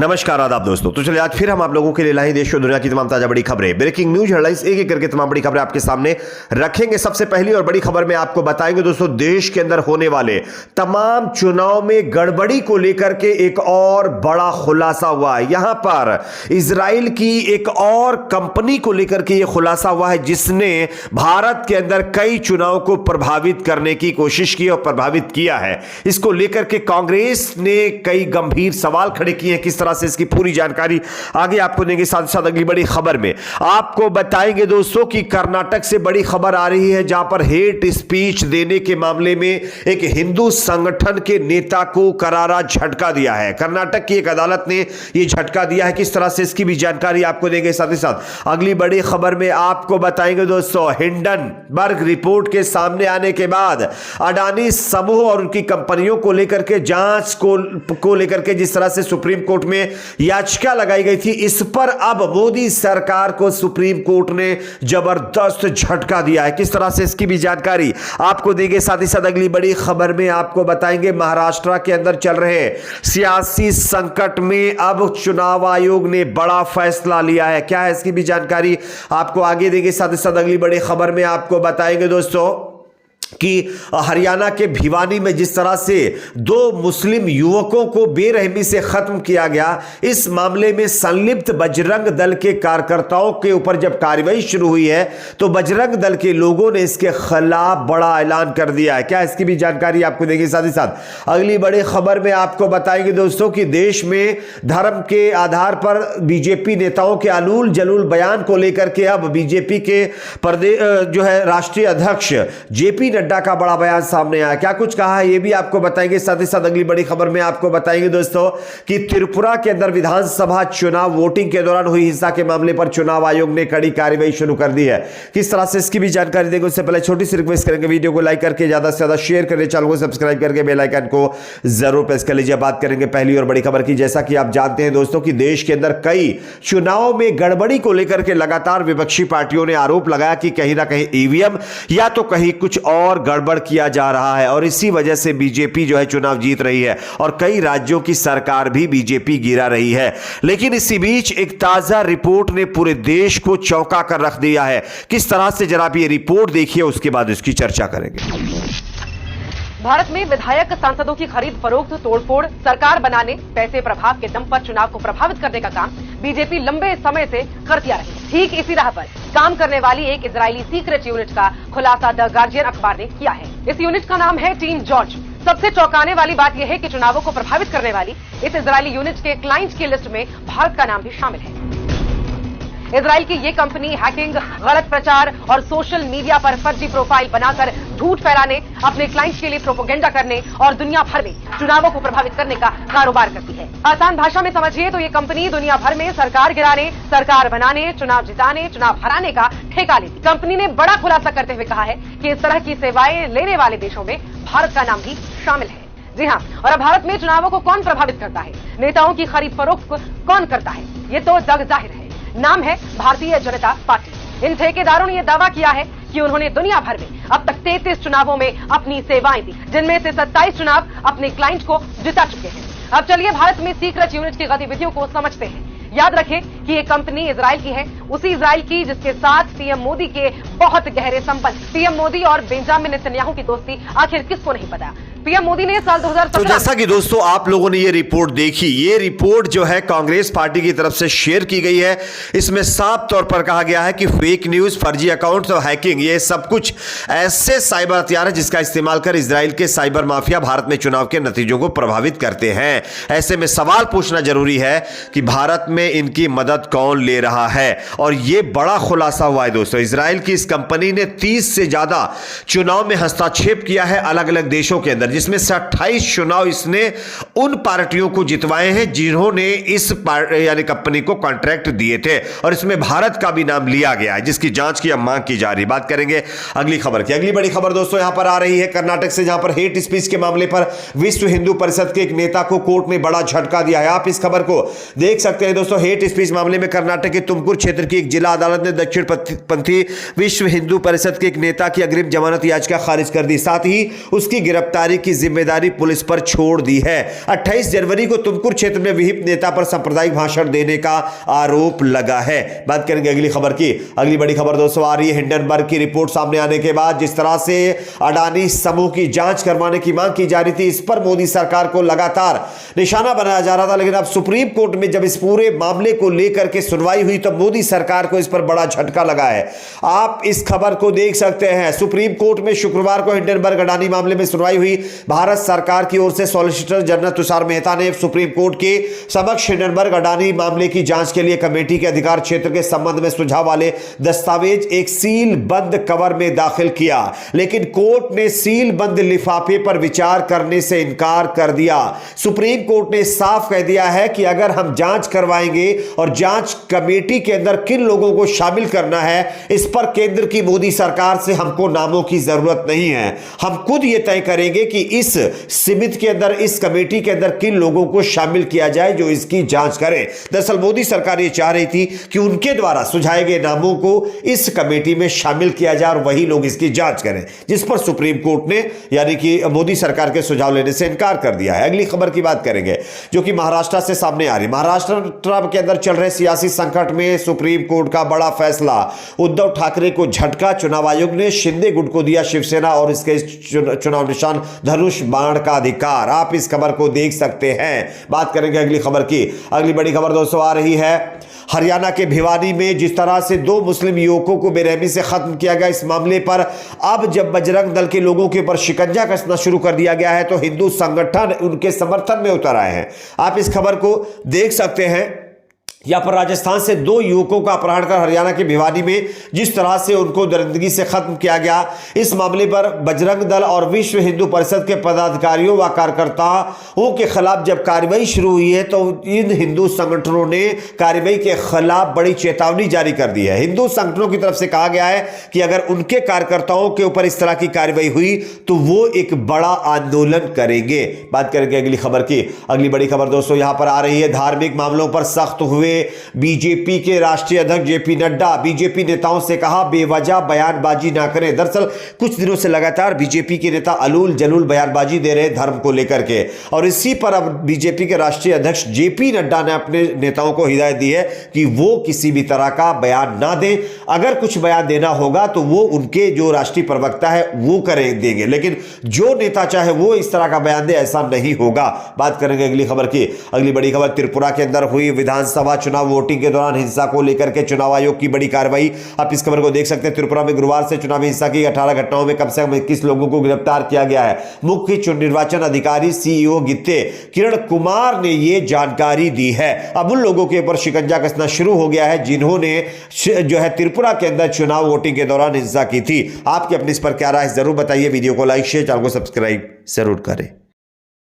नमस्कार आदाब दोस्तों। तो चलिए आज फिर हम आप लोगों के लिए लाए देश और दुनिया की तमाम ताजा बड़ी खबरें, ब्रेकिंग न्यूज हेडलाइंस, एक एक करके तमाम बड़ी खबरें आपके सामने रखेंगे। सबसे पहली और बड़ी खबर में आपको बताएंगे दोस्तों, देश के अंदर होने वाले तमाम चुनाव में गड़बड़ी को लेकर के एक और बड़ा खुलासा हुआ है। यहां पर इजराइल की एक और कंपनी को लेकर के यह खुलासा हुआ है जिसने भारत के अंदर कई चुनाव को प्रभावित करने की कोशिश की और प्रभावित किया है। इसको लेकर के कांग्रेस ने कई गंभीर सवाल खड़े किए हैं। किस तरह से इसकी पूरी जानकारी आगे आपको देंगे। साथ ही साथ अगली बड़ी खबर में आपको बताएंगे दोस्तों कि कर्नाटक से बड़ी खबर आ रही है जहां पर हेट स्पीच देने के मामले में एक हिंदू संगठन के नेता को करारा झटका दिया है। कर्नाटक की एक अदालत ने यह झटका दिया है। किस तरह से इसकी भी जानकारी आपको देंगे। साथ ही साथ अगली बड़ी खबर में आपको बताएंगे दोस्तों, हिंडनबर्ग रिपोर्ट के सामने आने के बाद अडानी समूह और उनकी कंपनियों को लेकर के जांच को लेकर के जिस तरह से सुप्रीम कोर्ट में याचिका लगाई गई थी, इस पर अब मोदी सरकार को सुप्रीम कोर्ट ने जबरदस्त झटका दिया है। किस तरह से इसकी भी जानकारी आपको देंगे। साथ ही साथ अगली बड़ी खबर में आपको बताएंगे, महाराष्ट्र के अंदर चल रहे सियासी संकट में अब चुनाव आयोग ने बड़ा फैसला लिया है। क्या है इसकी भी जानकारी आपको आगे देंगे। साथ ही साथ अगली बड़ी खबर में आपको बताएंगे दोस्तों कि हरियाणा के भिवानी में जिस तरह से दो मुस्लिम युवकों को बेरहमी से खत्म किया गया, इस मामले में संलिप्त बजरंग दल के कार्यकर्ताओं के ऊपर जब कार्रवाई शुरू हुई है तो बजरंग दल के लोगों ने इसके खिलाफ बड़ा ऐलान कर दिया है। क्या इसकी भी जानकारी आपको देंगे। साथ ही साथ अगली बड़ी खबर में आपको बताएंगे दोस्तों कि देश में धर्म के आधार पर बीजेपी नेताओं के अलूल जलूल बयान को लेकर के अब बीजेपी के राष्ट्रीय अध्यक्ष जेपी नड्डा का बड़ा बयान सामने आया। क्या कुछ कहा है ये भी आपको बताएंगे। साथ ही साथ अगली बड़ी खबर में आपको बताएंगे दोस्तों कि त्रिपुरा के अंदर विधानसभा चुनाव वोटिंग के दौरान हुई हिंसा के मामले पर चुनाव आयोग ने कड़ी कार्रवाई शुरू कर दी है। किस तरह से इसकी भी जानकारी देंगे। उससे पहले छोटी सी रिक्वेस्ट करेंगे, वीडियो को लाइक करके ज्यादा से ज्यादा शेयर करें, चैनल को सब्सक्राइब करके बेल आइकन को जरूर प्रेस कर लीजिए। बात करेंगे पहली और बड़ी खबर की। जैसा कि आप जानते हैं दोस्तों कि देश के अंदर कई चुनाव में गड़बड़ी को लेकर के लगातार विपक्षी पार्टियों ने आरोप लगाया कि कहीं ना कहीं ईवीएम या तो कहीं कुछ और गड़बड़ किया जा रहा है और इसी वजह से बीजेपी चुनाव जीत रही है और कई राज्यों की सरकार भी बीजेपी गिरा रही है। लेकिन इसी बीच एक ताजा रिपोर्ट ने पूरे देश को चौंका कर रख दिया है। किस तरह से जरा आप ये रिपोर्ट देखिए, उसके बाद इसकी चर्चा करेंगे। भारत में विधायक सांसदों की खरीद फरोख्त, तोड़फोड़, सरकार बनाने, पैसे प्रभाव के दम पर चुनाव को प्रभावित करने का काम बीजेपी लंबे समय से करती आ रही है। ठीक इसी राह पर काम करने वाली एक इजरायली सीक्रेट यूनिट का खुलासा द गार्जियन अखबार ने किया है। इस यूनिट का नाम है टीम जॉर्ज। सबसे चौंकाने वाली बात यह है कि चुनावों को प्रभावित करने वाली इस इजरायली यूनिट के क्लाइंट्स की लिस्ट में भारत का नाम भी शामिल है। इजराइल की ये कंपनी हैकिंग, गलत प्रचार और सोशल मीडिया पर फर्जी प्रोफाइल बनाकर झूठ फैलाने, अपने क्लाइंट्स के लिए प्रोपोगेंडा करने और दुनिया भर में चुनावों को प्रभावित करने का कारोबार करती है। आसान भाषा में समझिए तो ये कंपनी दुनिया भर में सरकार गिराने, सरकार बनाने, चुनाव जिताने, चुनाव हराने का ठेका लेती। कंपनी ने बड़ा खुलासा करते हुए कहा है कि इस तरह की सेवाएं लेने वाले देशों में भारत का नाम भी शामिल है। जी हाँ, और अब भारत में चुनावों को कौन प्रभावित करता है, नेताओं की खरीद फरोख्त कौन करता है, ये तो जग जाहिर है। नाम है भारतीय जनता पार्टी। इन ठेकेदारों ने यह दावा किया है कि उन्होंने दुनिया भर में अब तक 33 चुनावों में अपनी सेवाएं दी, जिनमें से 27 चुनाव अपने क्लाइंट को जिता चुके हैं। अब चलिए भारत में सीक्रेट यूनिट की गतिविधियों को समझते हैं। याद रखें कि ये कंपनी इजराइल की है, उसी इजराइल की जिसके साथ पीएम मोदी के बहुत गहरे संबंध। पीएम मोदी और बेंजामिन नेतन्याहू की दोस्ती आखिर किसको नहीं पता। पीएम मोदी ने साल 2017 तो जैसा कि दोस्तों आप लोगों ने ये रिपोर्ट देखी, ये रिपोर्ट जो है कांग्रेस पार्टी की तरफ से शेयर की गई है। इसमें साफ तौर पर कहा गया है कि फेक न्यूज, फर्जी अकाउंट्स और हैकिंग, ये सब कुछ ऐसे साइबर हथियार है जिसका इस्तेमाल कर इजराइल के साइबर माफिया भारत में चुनाव के नतीजों को प्रभावित करते हैं। ऐसे में सवाल पूछना जरूरी है कि भारत में इनकी मदद कौन ले रहा है। और यह बड़ा खुलासा हुआ है दोस्तों। इजराइल की इस कंपनी ने 30 से ज्यादा चुनाव में हस्तक्षेप किया है अलग अलग देशों के अंदर, जिसमें से 28 चुनाव इसने उन पार्टियों को जितवाए हैं जिन्होंने इस कंपनी को कॉन्ट्रैक्ट दिए थे और इसमें भारत का भी नाम लिया गया है, जिसकी जांच की अब मांग की जा रही। बात करेंगे अगली खबर की। अगली बड़ी खबर दोस्तों यहां पर आ रही है कर्नाटक से, जहां पर हेट स्पीच के मामले पर विश्व हिंदू परिषद के एक नेता को कोर्ट ने बड़ा झटका दिया है। आप इस खबर को देख सकते हैं दोस्तों। हेट स्पीच मामले में कर्नाटक के तुमकुर क्षेत्र की एक जिला अदालत ने दक्षिण पंथी विश्व हिंदू परिषद के एक नेता की अग्रिम जमानत याचिका खारिज कर दी। साथ ही उसकी गिरफ्तारी की जिम्मेदारी पुलिस पर छोड़ दी है। 28 जनवरी को तुमकुर क्षेत्र में विहिप नेता पर सांप्रदायिक भाषण देने का आरोप लगा है। बात करेंगे अगली खबर की। अगली बड़ी खबर दोस्तों आ रही है हिंडनबर्ग की रिपोर्ट सामने आने के बाद जिस तरह से अडानी समूह की जांच करवाने की मांग की जा रही थी, इस पर मोदी सरकार को लगातार निशाना बनाया जा रहा था। लेकिन अब सुप्रीम कोर्ट में जब इस पूरे मामले को लेकर के सुनवाई हुई तो मोदी सरकार को इस पर बड़ा झटका लगा है। आप इस खबर को देख सकते हैं। सुप्रीम कोर्ट में शुक्रवार को हिंडनबर्ग अडानी मामले में सुनवाई हुई। भारत सरकार की ओर से सॉलिसिटर जनरल तुषार मेहता ने सुप्रीम कोर्ट के समक्ष हिंडनबर्ग अडानी मामले की जांच के लिए कमेटी के अधिकार क्षेत्र के संबंध में सुझाव वाले दस्तावेज एक सील बंद कवर में दाखिल किया, लेकिन कोर्ट ने सील बंद लिफाफे पर विचार करने से इनकार कर दिया। सुप्रीम कोर्ट ने साफ कह दिया है कि अगर हम जांच करवाएंगे और जांच कमेटी के अंदर किन लोगों को शामिल करना है, इस पर केंद्र की मोदी सरकार से हमको नामों की जरूरत नहीं है। हम खुद यह तय करेंगे कि इस समिति के अंदर, इस कमेटी के अंदर किन लोगों को शामिल किया जाए जो इसकी जांच करें। दरअसल मोदी सरकार यह चाह रही थी कि उनके द्वारा सुझाए गए नामों को इस कमेटी में शामिल किया जाए और वही लोग इसकी जांच करें, जिस पर सुप्रीम कोर्ट ने यानी कि मोदी सरकार के सुझाव लेने से इनकार कर दिया है। अगली खबर की बात करेंगे जो कि महाराष्ट्र से सामने आ रही। महाराष्ट्र के अंदर चल रहे सियासी संकट में सुप्रीम कोर्ट का बड़ा फैसला। उद्धव ठाकरे को झटका। चुनाव आयोग ने शिंदे गुट को दिया शिवसेना और इसके चुनाव निशान धनुष बाण का अधिकार। आप इस खबर को देख सकते हैं। बात करेंगे अगली खबर की। अगली बड़ी खबर दोस्तों आ रही है हरियाणा के भिवानी में जिस तरह से 2 मुस्लिम युवकों को बेरहमी से खत्म किया गया, इस मामले पर अब जब बजरंग दल के लोगों के ऊपर शिकंजा कसना शुरू कर दिया गया है तो हिंदू संगठन उनके समर्थन में उतर आए हैं। आप इस खबर को देख सकते हैं। यहाँ पर राजस्थान से 2 युवकों का अपहरण कर हरियाणा के भिवानी में जिस तरह से उनको दरिंदगी से खत्म किया गया, इस मामले पर बजरंग दल और विश्व हिंदू परिषद के पदाधिकारियों व कार्यकर्ताओं के खिलाफ जब कार्रवाई शुरू हुई है तो इन हिंदू संगठनों ने कार्रवाई के खिलाफ बड़ी चेतावनी जारी कर दी है। हिंदू संगठनों की तरफ से कहा गया है कि अगर उनके कार्यकर्ताओं के ऊपर इस तरह की कार्रवाई हुई तो वो एक बड़ा आंदोलन करेंगे। बात करेंगे अगली खबर की। अगली बड़ी खबर दोस्तों यहां पर आ रही है धार्मिक मामलों पर सख्त हुए बीजेपी के राष्ट्रीय अध्यक्ष जेपी नड्डा। बीजेपी नेताओं से कहा बेवजह बयानबाजी ना करें। दरअसल कुछ दिनों से लगातार बीजेपी के नेता अलूल जलूल बयानबाजी दे रहे धर्म को लेकर के, और इसी पर अब बीजेपी के राष्ट्रीय अध्यक्ष जेपी नड्डा ने अपने नेताओं को हिदायत दी है कि वो किसी भी तरह का बयान ना दें। अगर कुछ बयान देना होगा तो वो उनके जो राष्ट्रीय प्रवक्ता है वो देंगे, लेकिन जो नेता चाहे वो इस तरह का बयान दे, ऐसा नहीं होगा। बात करेंगे अगली खबर की। अगली बड़ी खबर त्रिपुरा के अंदर हुई विधानसभा चुनाव वोटिंग के दौरान हिंसा को लेकर के चुनाव आयोग की बड़ी कार्रवाई। आप इस खबर को देख सकते हैं। त्रिपुरा में गुरुवार से चुनावी हिंसा की 18 घटनाओं में कम से कम 21 लोगों को गिरफ्तार किया गया है। मुख्य निर्वाचन अधिकारी सीईओ गित्ते किरण कुमार ने यह जानकारी दी है। अब उन लोगों के ऊपर शिकंजा कसना शुरू हो गया है जिन्होंने जो है त्रिपुरा के अंदर चुनाव वोटिंग के दौरान हिंसा की थी। आपकी अपनी इस पर क्या राय है जरूर बताइए। वीडियो को लाइक शेयर, चैनल को सब्सक्राइब जरूर करें।